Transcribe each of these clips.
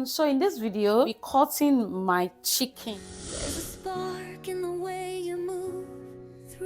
everyone, so in this video I'll be cutting my chicken.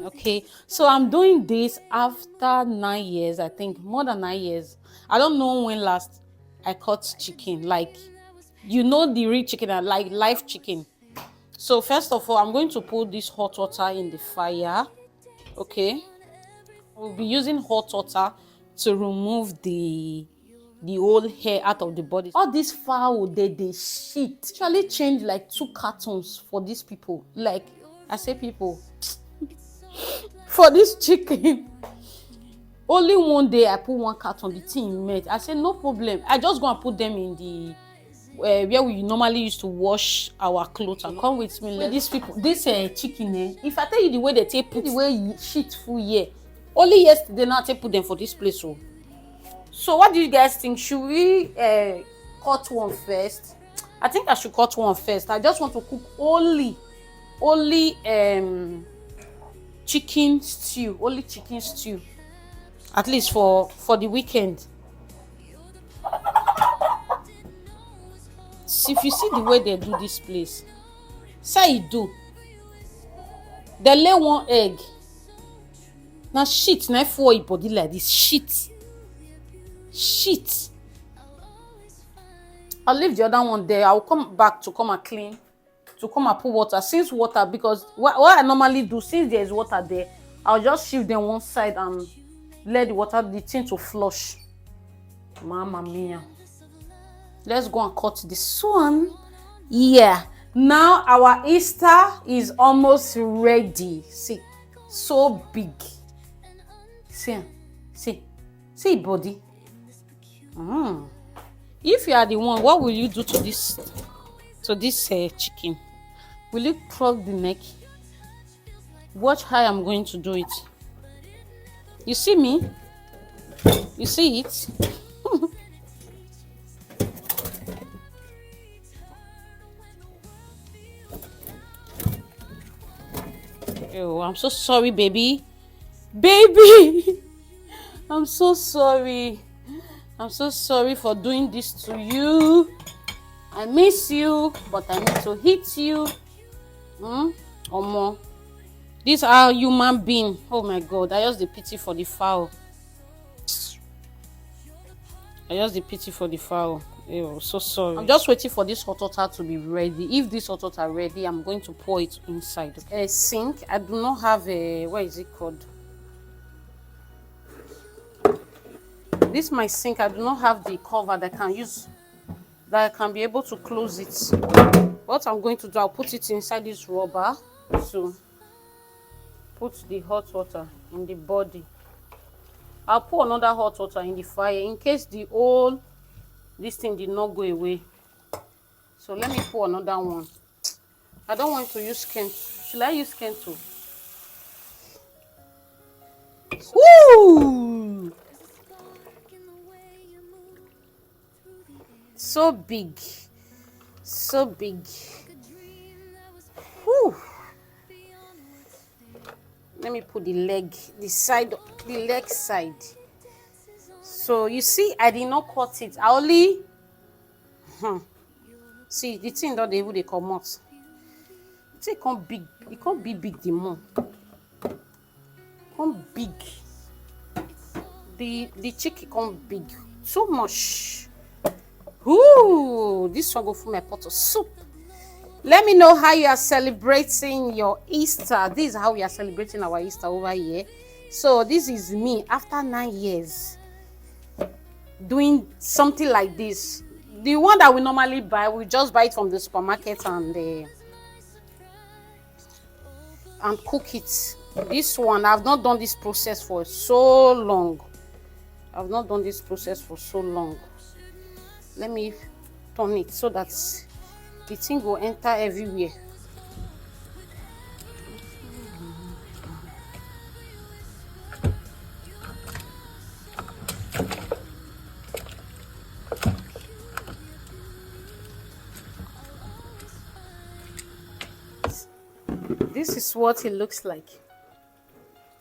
Okay, so I'm doing this after 9 years, I think more than 9 years. I don't know when last I cut chicken, like the real chicken and like live chicken. So first of all, I'm going to put this hot water in the fire. Okay, we'll be using hot water to remove the old hair out of the body. All this fowl, they shit actually change like 2 cartons for these people. Like I say people for this chicken. Only one day I put 1 carton, the thing met. I said no problem, I just go and put them in the where we normally used to wash our clothes. And come with me, let these people, this chicken, if I tell you the way they take put the way shit full here, only yesterday now they put them for this place. So what do you guys think? Should we cut one first? I think I should cut one first. I just want to cook only chicken stew, only chicken stew, at least for the weekend. See, if you see the way they do this place, say it do. They lay 1 egg. Now shit, now for a body like this, shit. I'll leave the other one there. I'll come back to come and clean, to come and put water. Since water, because what I normally do, since there is water there, I'll just shift them one side and let the thing to flush. Mamma mia. Let's go and cut this one. Yeah. Now our Easter is almost ready. See, so big. See body. If you are the one, what will you do to this chicken? Will you plug the neck? Watch how I'm going to do it. You see me? You see it? Oh, I'm so sorry, baby. I'm so sorry. I'm so sorry for doing this to you. I miss you, but I need to hit you. Omo. These are human beings. Oh my God, I just the pity for the fowl. Oh, so sorry. I'm just waiting for this hot water to be ready. If this hot water ready, I'm going to pour it inside. A sink. I do not have a, what is it called? This my sink. I do not have the cover that I can use, that I can be able to close it. What I'm going to do, I'll put it inside this rubber to put the hot water in the body. I'll put another hot water in the fire in case this thing did not go away. So let me pour another one. I don't want to use Kento. Should I use Kento? Woo! So big. Whew. Let me put the leg side. So you see, I did not cut it. I only see the thing that they come out. It can't big. It can't be big the more. Come big. The chicken come big. So much. Ooh, this one go for my pot of soup. Let me know how you are celebrating your Easter. This is how we are celebrating our Easter over here. So this is me after 9 years doing something like this. The one that we normally buy, we just buy it from the supermarket and cook it. This one, I've not done this process for so long. Let me turn it so that the thing will enter everywhere. This is what it looks like.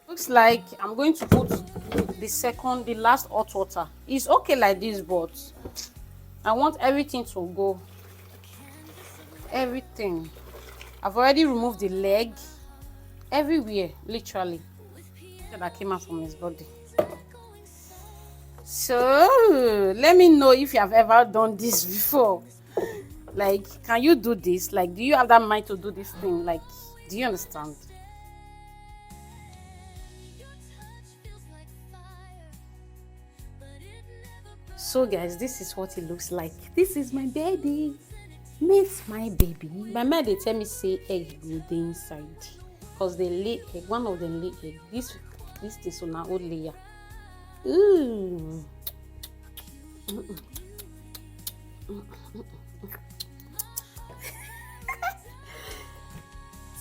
Looks like I'm going to put the last hot water. It's okay like this, but I want everything to go. Everything. I've already removed the leg. Everywhere, literally. That came out from his body. So let me know if you have ever done this before. Like, can you do this? Like, do you have that mind to do this thing? Like, do you understand? So guys, this is what it looks like. This is my baby. Meet my baby. My mother they tell me say egg go dey inside, cause they lay egg. One of them lay egg. This is on our old layer. Ooh.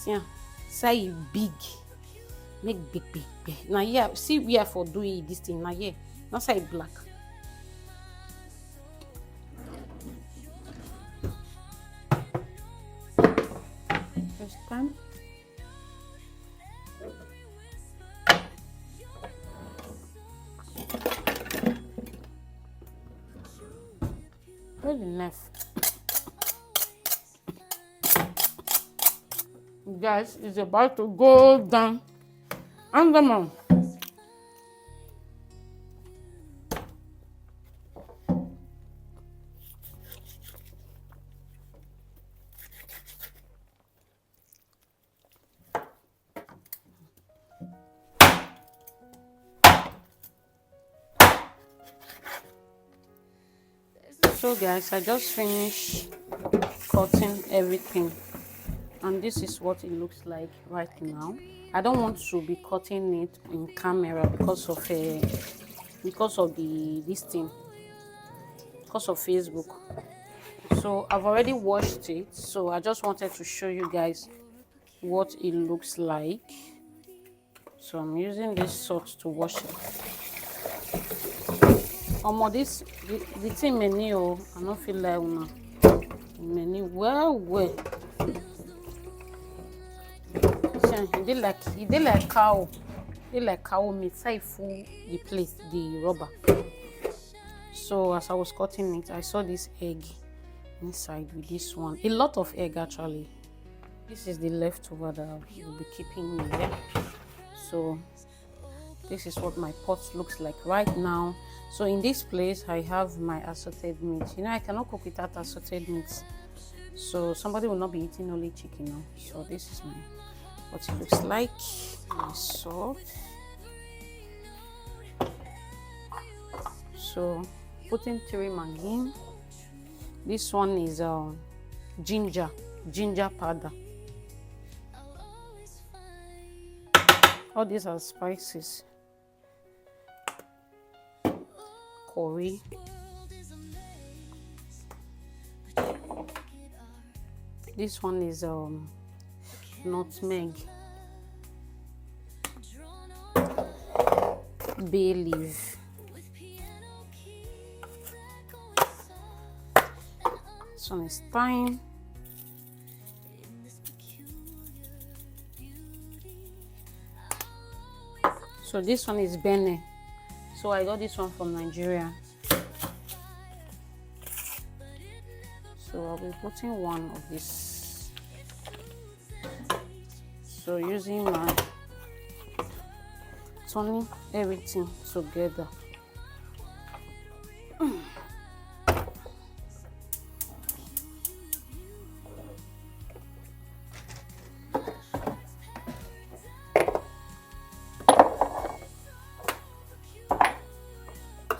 Yeah, say big, make big. Now yeah, see we are for doing this thing. Now yeah, not say black. First time. Where's the knife? Guys, it's about to go down. And the mom. So guys, I just finished cutting everything, and this is what it looks like right now. I don't want to be cutting it in camera because of the this thing, because of Facebook. So I've already washed it, so I just wanted to show you guys what it looks like. So I'm using this salt to wash it. This the thing many I don't feel like una many well. It did like cow. It like cow meat. So I full the place, the rubber. So as I was cutting it, I saw this egg inside with this one. A lot of egg actually. This is the leftover that will be keeping me there. So this is what my pot looks like right now. So in this place, I have my assorted meat. You know, I cannot cook without assorted meat. So somebody will not be eating only chicken now. So this is what it looks like. My salt. So putting 3 maggi. This one is ginger powder. All these are spices. Curry. This one is nutmeg. Bay leaf. This one is thyme. So this one is bene. So I got this one from Nigeria. So I'll be putting one of this. So using my turning everything together.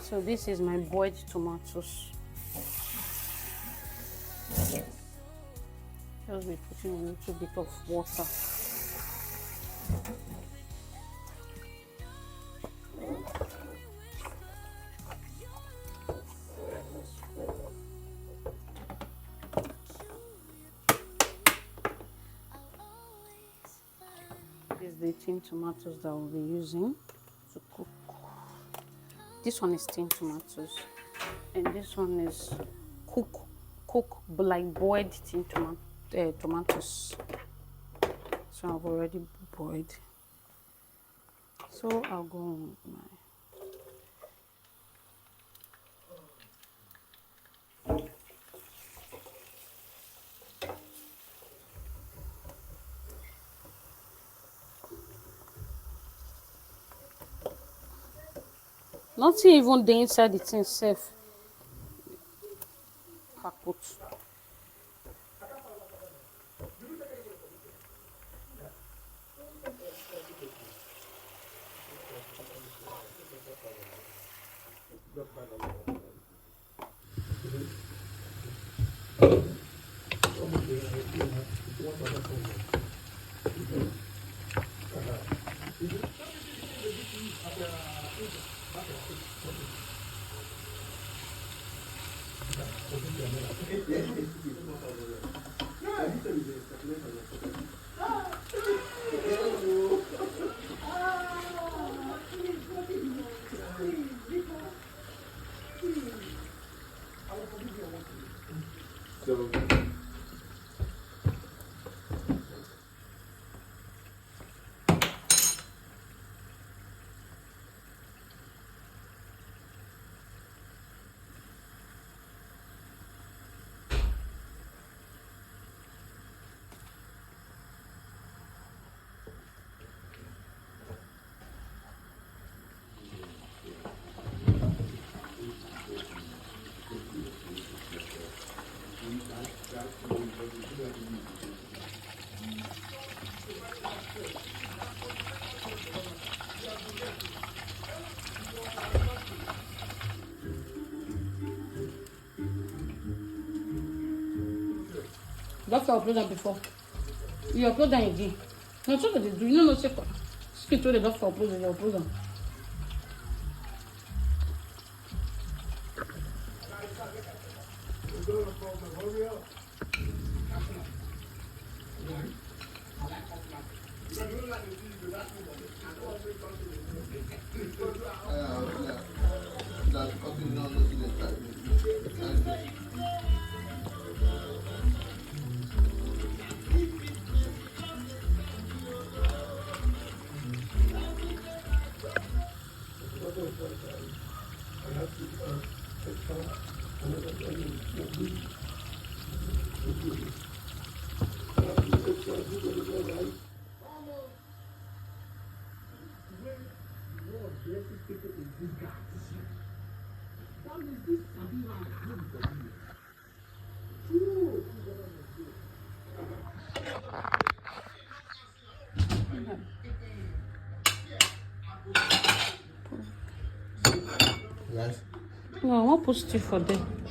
So this is my boiled tomatoes. Just be putting a little bit of water. This is the tin tomatoes that we'll be using to cook. This one is tin tomatoes, and this one is cook like boiled tin tomatoes. So I've already boiled. So I'll go on with my Nothing even dey inside the thing sef. Kaput. Doctor upload am before. You upload am again. Na so they do. You no know say skit wey the doctor upload, they upload am. Yes. No, I wan put still for there.